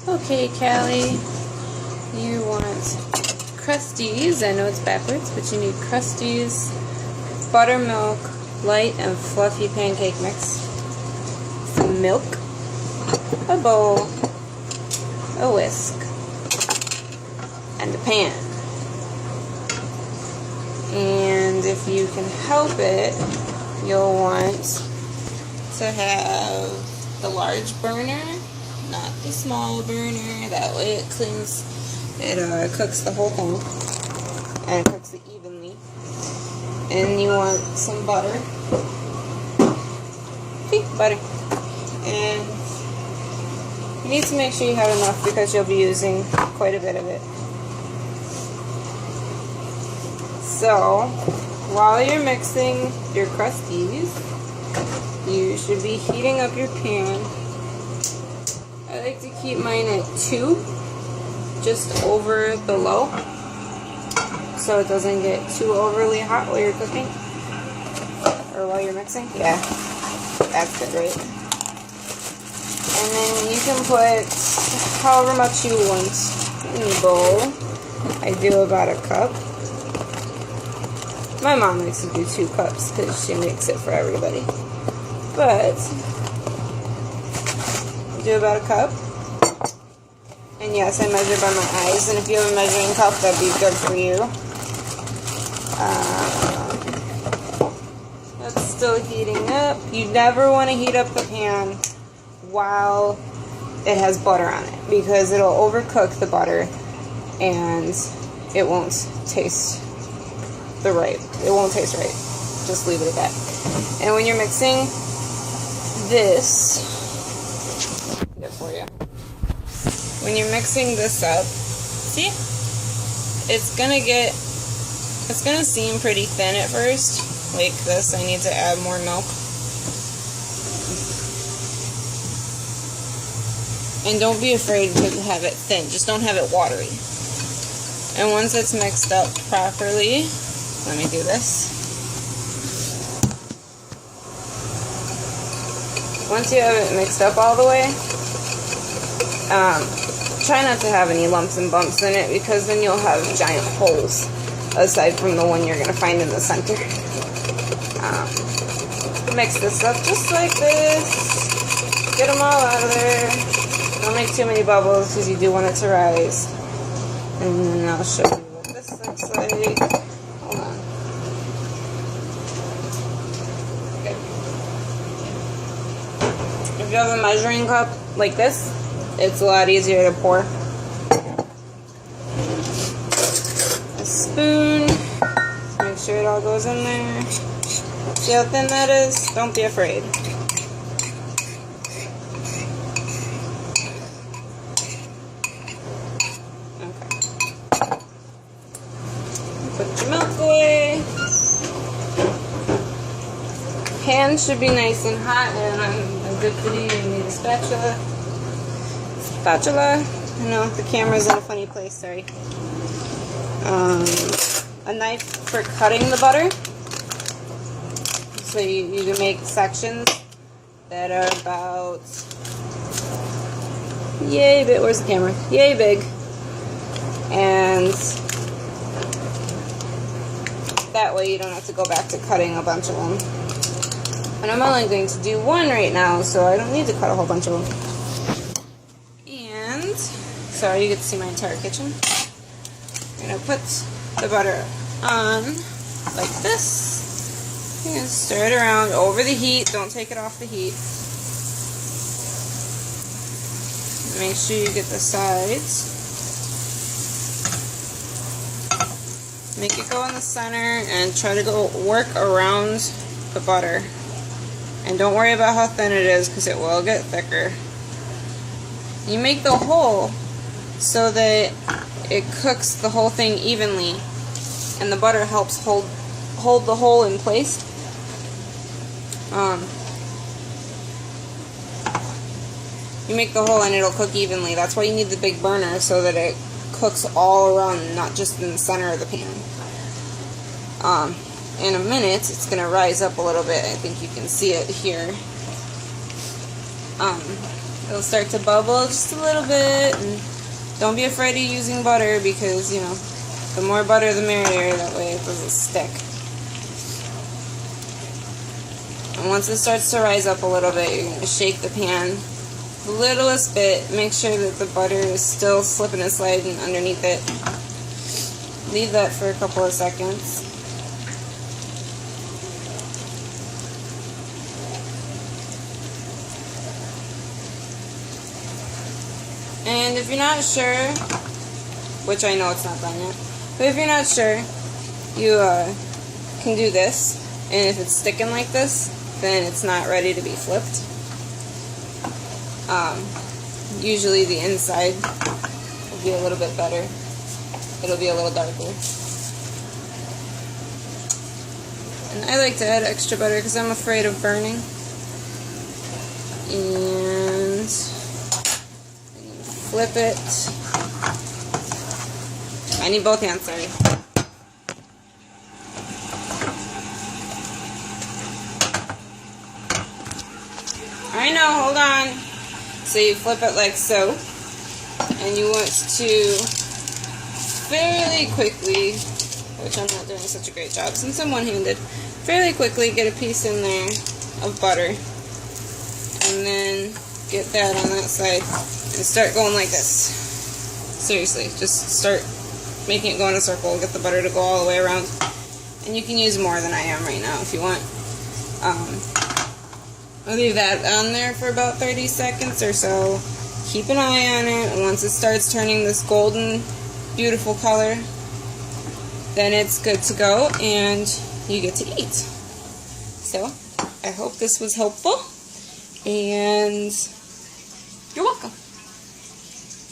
Okay, Callie, you want Krusties. I know it's backwards, but you need Krusties, buttermilk, light and fluffy pancake mix, some milk, a bowl, a whisk, and a pan. And if you can help it, you'll want to have the large burner, not the small burner. That way it cleans, it cooks the whole thing, and it cooks it evenly. And you want some butter. See, butter. And you need to make sure you have enough because you'll be using quite a bit of it. So, while you're mixing your Krusties, you should be heating up your pan. I like to keep mine at 2, just over the low, so it doesn't get too overly hot while you're cooking, or while you're mixing. Yeah, that's good, right? And then you can put however much you want in the bowl. I do about a cup. My mom likes to do 2 cups because she makes it for everybody. But do about a cup. And yes, I measure by my eyes. And if you have a measuring cup, that'd be good for you. That's still heating up. You never want to heat up the pan while it has butter on it, because it'll overcook the butter and it won't taste right. Just leave it at that. And when you're mixing this, get for you. When you're mixing this up, see, it's gonna seem pretty thin at first, like this. I need to add more milk. And don't be afraid to have it thin, just don't have it watery. And once it's mixed up properly, let me do this. Once you have it mixed up all the way, try not to have any lumps and bumps in it, because then you'll have giant holes aside from the one you're going to find in the center. Mix this up just like this. Get them all out of there. Don't make too many bubbles because you do want it to rise. And then I'll show you what this looks like. Hold on. Okay. If you have a measuring cup like this, it's a lot easier to pour. A spoon. Make sure it all goes in there. See how thin that is? Don't be afraid. Okay. Put your milk away. Pan should be nice and hot, and a good video, you need a spatula. I know, the camera's in a funny place, sorry. A knife for cutting the butter. So you can make sections that are about yay big. Where's the camera? Yay big. And that way you don't have to go back to cutting a bunch of them. And I'm only going to do 1 right now, so I don't need to cut a whole bunch of them. Sorry, you get to see my entire kitchen. I'm going to put the butter on like this. And stir it around over the heat. Don't take it off the heat. Make sure you get the sides. Make it go in the center and try to go work around the butter. And don't worry about how thin it is, because it will get thicker. You make the hole so that it cooks the whole thing evenly, and the butter helps hold the hole in place. You make the hole and it'll cook evenly. That's why you need the big burner, so that it cooks all around, not just in the center of the pan. In a minute, it's going to rise up a little bit. I think you can see it here. It'll start to bubble just a little bit, and don't be afraid of using butter because, you know, the more butter the merrier, that way it doesn't stick. And once it starts to rise up a little bit, you're going to shake the pan the littlest bit. Make sure that the butter is still slipping and sliding underneath it. Leave that for a couple of seconds. And if you're not sure, which I know it's not done yet, but if you're not sure, you can do this, and if it's sticking like this, then it's not ready to be flipped. Usually the inside will be a little bit better. It'll be a little darker. And I like to add extra butter because I'm afraid of burning. And flip it. I need both hands, sorry. I know, hold on. So you flip it like so, and you want to fairly quickly, which I'm not doing such a great job since I'm one-handed, fairly quickly get a piece in there of butter, and then get that on that side, and start going like this. Seriously, just start making it go in a circle, get the butter to go all the way around, and you can use more than I am right now if you want. I'll leave that on there for about 30 seconds or so. Keep an eye on it, and once it starts turning this golden, beautiful color, then it's good to go, and you get to eat. So, I hope this was helpful, and you're welcome.